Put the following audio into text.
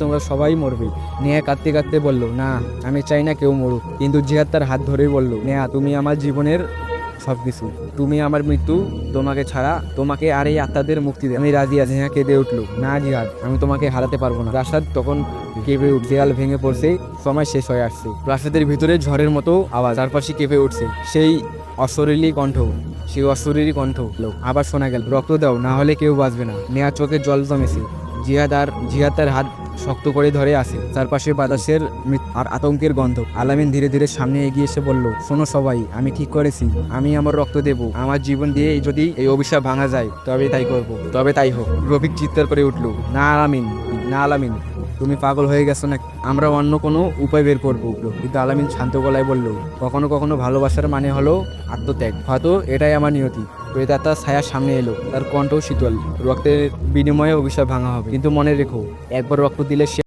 তোমরা সবাই মরবে। নেহা কাঁদতে কাঁদতে বলল, না আমি চাই না কেউ মরুক। কিন্তু জিহাদ তার হাত ধরেই বলল, নেহা তুমি আমার জীবনের সবকিছু, তুমি আমার মৃত্যু, তোমাকে ছাড়া, তোমাকে আর এই আত্মাদের মুক্তি দেয় আমি রাজি আছি। নেহা কেঁদে উঠলো, না জিহাদ, আমি তোমাকে হারাতে পারবো না। প্রাসাদ তখন কেঁপে উঠ, দেয়াল ভেঙে পড়ছে, সময় শেষ হয়ে আসছে। প্রাসাদের ভিতরে ঝড়ের মতো আওয়াজ, চারপাশে কেঁপে উঠছে। সেই অশরীরী কণ্ঠ, সেই অশরীরী কণ্ঠ আবার শোনা গেল, রক্ত দাও, না হলে কেউ বাঁচবে না। নেহা চোখে জল জমেছে। জিহাদ তার হাত শক্ত করে ধরে আছে। চারপাশে বাতাসের আর আতঙ্কের গন্ধ। আলামিন ধীরে ধীরে সামনে এগিয়ে এসে বলল, শোনো সবাই, আমি ঠিক করেছি, আমি আমার রক্ত দেব। আমার জীবন দিয়ে যদি এই অভিশাপ ভাঙা যায় তবে তাই করব, তবে তাই হোক। রফিক চিৎকার করে উঠল, না আলামিন, না আলামিন, তুমি পাগল হয়ে গেছো না, আমরা অন্য কোনো উপায় বের করবো। কিন্তু আলামিন শান্ত গলায় বলল, কখনো কখনো ভালোবাসার মানে হলো আত্মত্যাগ, হয়তো এটাই আমার নিয়তি। প্রেতাত্মার ছায়া সামনে এলো, তার কণ্ঠ শীতল, রক্তের বিনিময়ে অভিশাপ ভাঙা হবে, কিন্তু মনে রেখো, একবার রক্ত দিলে